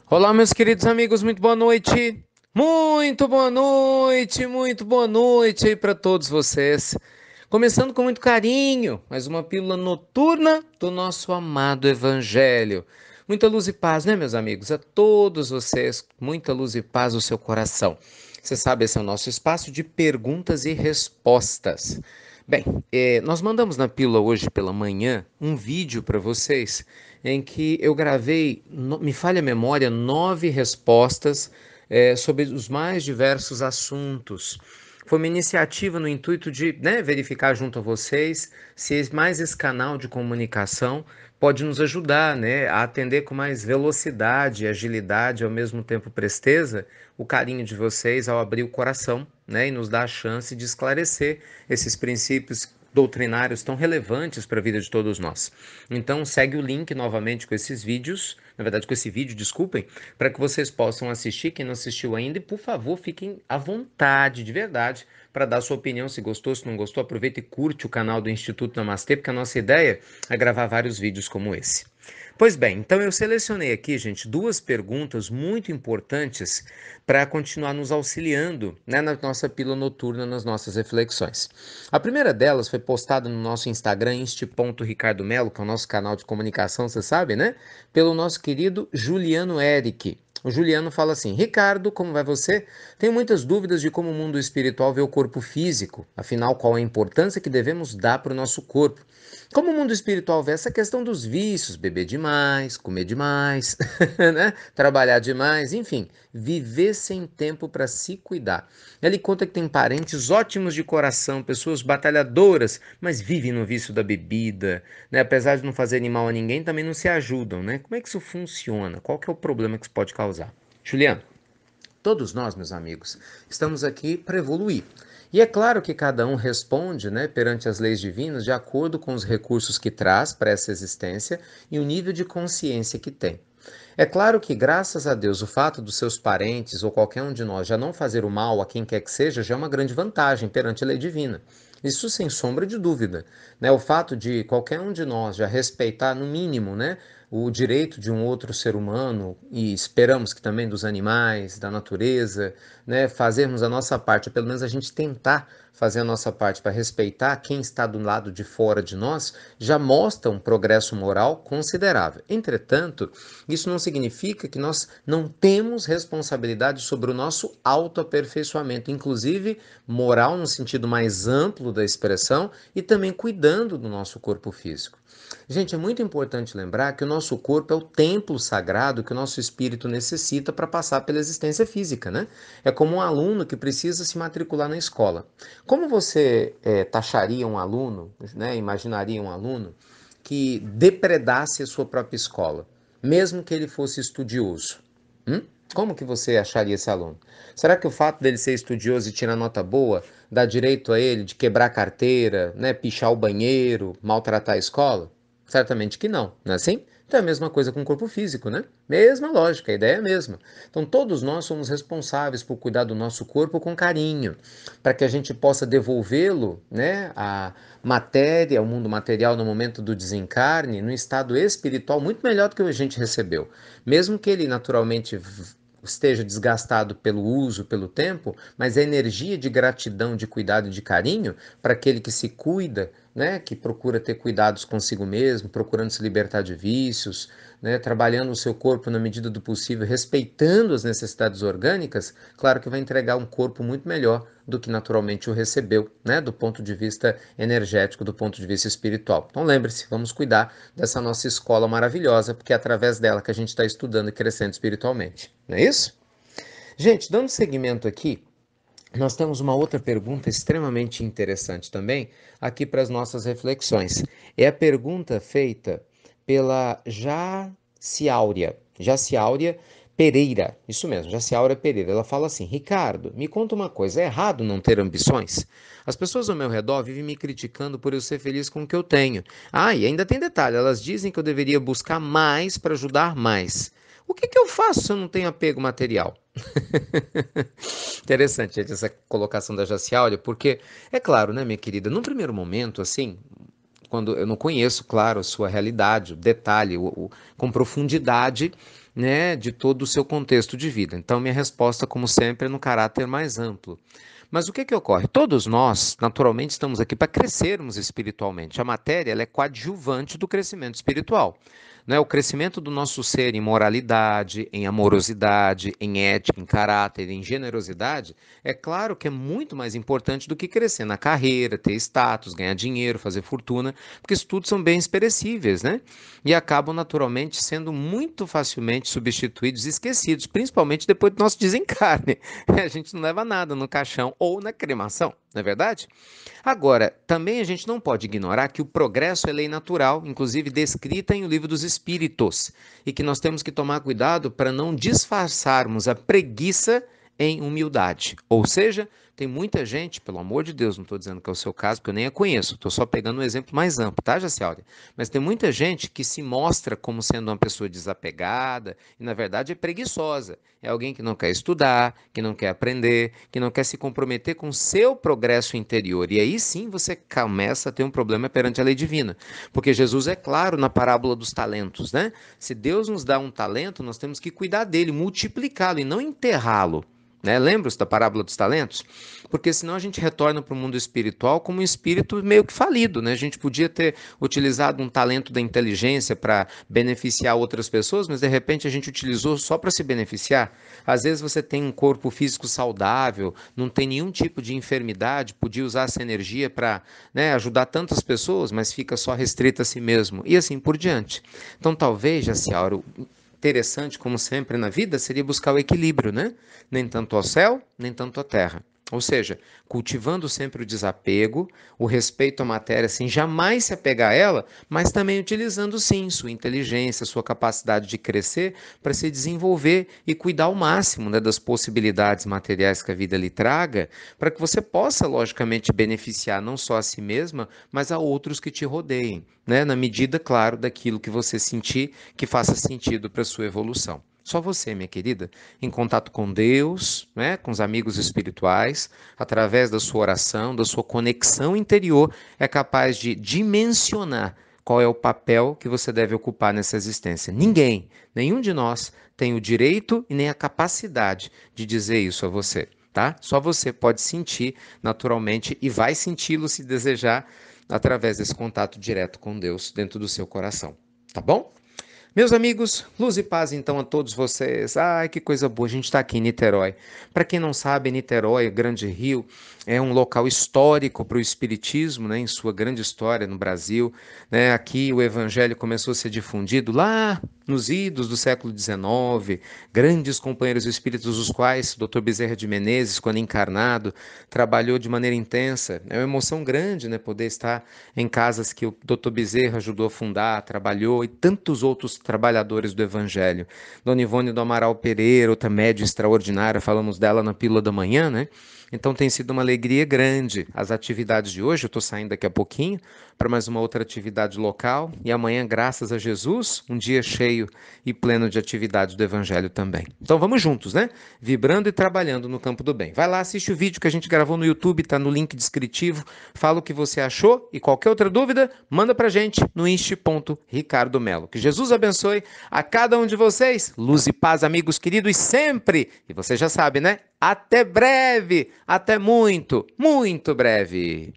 Olá, meus queridos amigos, muito boa noite. Muito boa noite, muito boa noite aí para todos vocês. Começando com muito carinho, mais uma pílula noturna do nosso amado Evangelho. Muita luz e paz, né, meus amigos? A todos vocês, muita luz e paz no seu coração. Você sabe, esse é o nosso espaço de perguntas e respostas. Bem, nós mandamos na pílula hoje pela manhã um vídeo para vocês em que eu gravei, me falha a memória, 9 respostas sobre os mais diversos assuntos. Foi uma iniciativa no intuito de, né, verificar junto a vocês se mais esse canal de comunicação pode nos ajudar, né, a atender com mais velocidade e agilidade, ao mesmo tempo presteza, o carinho de vocês ao abrir o coração, né, e nos dar a chance de esclarecer esses princípios doutrinários tão relevantes para a vida de todos nós. Então, segue o link novamente com esses vídeos, na verdade, com esse vídeo, desculpem, para que vocês possam assistir. Quem não assistiu ainda, e por favor, fiquem à vontade, de verdade, para dar sua opinião. Se gostou, se não gostou, aproveita e curte o canal do Instituto Namastê, porque a nossa ideia é gravar vários vídeos como esse. Pois bem, então eu selecionei aqui, gente, 2 perguntas muito importantes para continuar nos auxiliando, né, na nossa pílula noturna, nas nossas reflexões. A primeira delas foi postada no nosso Instagram, insti.ricardomelo, que é o nosso canal de comunicação, você sabe, né? Pelo nosso querido Juliano Eric. O Juliano fala assim: Ricardo, como vai você? Tenho muitas dúvidas de como o mundo espiritual vê o corpo físico, afinal, qual a importância que devemos dar para o nosso corpo. Como o mundo espiritual vê essa questão dos vícios, beber demais, comer demais, né? Trabalhar demais, enfim, viver sem tempo para se cuidar. Ele conta que tem parentes ótimos de coração, pessoas batalhadoras, mas vivem no vício da bebida, né? Apesar de não fazerem mal a ninguém, também não se ajudam, né? Como é que isso funciona? Qual que é o problema que isso pode causar? Juliano, todos nós, meus amigos, estamos aqui para evoluir. E é claro que cada um responde, né, perante as leis divinas de acordo com os recursos que traz para essa existência e o nível de consciência que tem. É claro que, graças a Deus, o fato dos seus parentes ou qualquer um de nós já não fazer o mal a quem quer que seja já é uma grande vantagem perante a lei divina. Isso sem sombra de dúvida, né? O fato de qualquer um de nós já respeitar, no mínimo, né, o direito de um outro ser humano, e esperamos que também dos animais, da natureza, né, fazermos a nossa parte, ou pelo menos a gente tentar fazer a nossa parte para respeitar quem está do lado de fora de nós, já mostra um progresso moral considerável. Entretanto, isso não significa que nós não temos responsabilidade sobre o nosso autoaperfeiçoamento, inclusive moral no sentido mais amplo da expressão e também cuidando do nosso corpo físico. Gente, é muito importante lembrar que o nosso corpo é o templo sagrado que o nosso espírito necessita para passar pela existência física, né? É como um aluno que precisa se matricular na escola. Como você taxaria um aluno, né? Imaginaria um aluno que depredasse a sua própria escola, mesmo que ele fosse estudioso? Hum? Como que você acharia esse aluno? Será que o fato dele ser estudioso e tirar nota boa dá direito a ele de quebrar a carteira, né, pichar o banheiro, maltratar a escola? Certamente que não, não é assim? Então é a mesma coisa com o corpo físico, né? Mesma lógica, a ideia é a mesma. Então todos nós somos responsáveis por cuidar do nosso corpo com carinho, para que a gente possa devolvê-lo, né, à matéria, ao mundo material no momento do desencarne, no estado espiritual muito melhor do que a gente recebeu. Mesmo que ele naturalmente esteja desgastado pelo uso, pelo tempo, mas a energia de gratidão, de cuidado e de carinho para aquele que se cuida, né, que procura ter cuidados consigo mesmo, procurando se libertar de vícios, né, trabalhando o seu corpo na medida do possível, respeitando as necessidades orgânicas, claro que vai entregar um corpo muito melhor do que naturalmente o recebeu, né, do ponto de vista energético, do ponto de vista espiritual. Então lembre-se, vamos cuidar dessa nossa escola maravilhosa, porque é através dela que a gente está estudando e crescendo espiritualmente. Não é isso? Gente, dando seguimento aqui, nós temos uma outra pergunta extremamente interessante também aqui para as nossas reflexões. É a pergunta feita pela Jaciáurea Pereira. Isso mesmo, Jaciáurea Pereira. Ela fala assim: Ricardo, me conta uma coisa, é errado não ter ambições? As pessoas ao meu redor vivem me criticando por eu ser feliz com o que eu tenho. Ah, e ainda tem detalhe, elas dizem que eu deveria buscar mais para ajudar mais. O que que eu faço se eu não tenho apego material? Interessante, gente, essa colocação da Jaciáulia, porque é claro, né, minha querida, num primeiro momento, assim, quando eu não conheço, claro, a sua realidade, o detalhe, com profundidade, né, de todo o seu contexto de vida. Então, minha resposta, como sempre, é no caráter mais amplo. Mas o que ocorre? Todos nós, naturalmente, estamos aqui para crescermos espiritualmente. A matéria ela é coadjuvante do crescimento espiritual. Né? O crescimento do nosso ser em moralidade, em amorosidade, em ética, em caráter, em generosidade, é claro que é muito mais importante do que crescer na carreira, ter status, ganhar dinheiro, fazer fortuna, porque isso tudo são bens perecíveis, né? E acabam naturalmente sendo muito facilmente substituídos e esquecidos, principalmente depois do nosso desencarne. A gente não leva nada no caixão ou na cremação, não é verdade? Agora, também a gente não pode ignorar que o progresso é lei natural, inclusive descrita em O Livro dos Espíritos, e que nós temos que tomar cuidado para não disfarçarmos a preguiça em humildade. Ou seja, tem muita gente, pelo amor de Deus, não estou dizendo que é o seu caso, porque eu nem a conheço, estou só pegando um exemplo mais amplo, tá, Jaciália? Mas tem muita gente que se mostra como sendo uma pessoa desapegada e, na verdade, é preguiçosa. É alguém que não quer estudar, que não quer aprender, que não quer se comprometer com o seu progresso interior. E aí sim você começa a ter um problema perante a lei divina. Porque Jesus é claro na parábola dos talentos, né? Se Deus nos dá um talento, nós temos que cuidar dele, multiplicá-lo e não enterrá-lo. Né? Lembra-se da parábola dos talentos? Porque senão a gente retorna para o mundo espiritual como um espírito meio que falido. Né? A gente podia ter utilizado um talento da inteligência para beneficiar outras pessoas, mas de repente a gente utilizou só para se beneficiar. Às vezes você tem um corpo físico saudável, não tem nenhum tipo de enfermidade, podia usar essa energia para, né, ajudar tantas pessoas, mas fica só restrita a si mesmo. E assim por diante. Então talvez, Jaciauro, interessante, como sempre na vida, seria buscar o equilíbrio, né? Nem tanto ao céu, nem tanto à terra. Ou seja, cultivando sempre o desapego, o respeito à matéria, sem jamais se apegar a ela, mas também utilizando sim sua inteligência, sua capacidade de crescer para se desenvolver e cuidar ao máximo, né, das possibilidades materiais que a vida lhe traga, para que você possa, logicamente, beneficiar não só a si mesma, mas a outros que te rodeiem, né, na medida, claro, daquilo que você sentir que faça sentido para a sua evolução. Só você, minha querida, em contato com Deus, né, com os amigos espirituais, através da sua oração, da sua conexão interior, é capaz de dimensionar qual é o papel que você deve ocupar nessa existência. Ninguém, nenhum de nós, tem o direito e nem a capacidade de dizer isso a você, tá? Só você pode sentir naturalmente e vai senti-lo se desejar através desse contato direto com Deus dentro do seu coração, tá bom? Meus amigos, luz e paz então a todos vocês. Ai, que coisa boa, a gente está aqui em Niterói. Para quem não sabe, Niterói, o Grande Rio, é um local histórico para o Espiritismo, né, em sua grande história no Brasil. Né, aqui o Evangelho começou a ser difundido lá nos idos do século XIX, grandes companheiros espíritos, os quais Dr. Bezerra de Menezes, quando encarnado, trabalhou de maneira intensa. É uma emoção grande, né, poder estar em casas que o Dr. Bezerra ajudou a fundar, trabalhou, e tantos outros trabalhadores do Evangelho. Dona Ivone do Amaral Pereira, outra média extraordinária, falamos dela na Pílula da Manhã, né? Então tem sido uma alegria grande as atividades de hoje. Eu estou saindo daqui a pouquinho para mais uma outra atividade local e amanhã, graças a Jesus, um dia cheio e pleno de atividades do Evangelho também. Então vamos juntos, né? Vibrando e trabalhando no campo do bem. Vai lá, assiste o vídeo que a gente gravou no YouTube, está no link descritivo. Fala o que você achou e qualquer outra dúvida, manda para gente no inst.ricardomelo. Que Jesus abençoe a cada um de vocês. Luz e paz, amigos queridos, sempre. E você já sabe, né? Até breve, até muito, muito breve.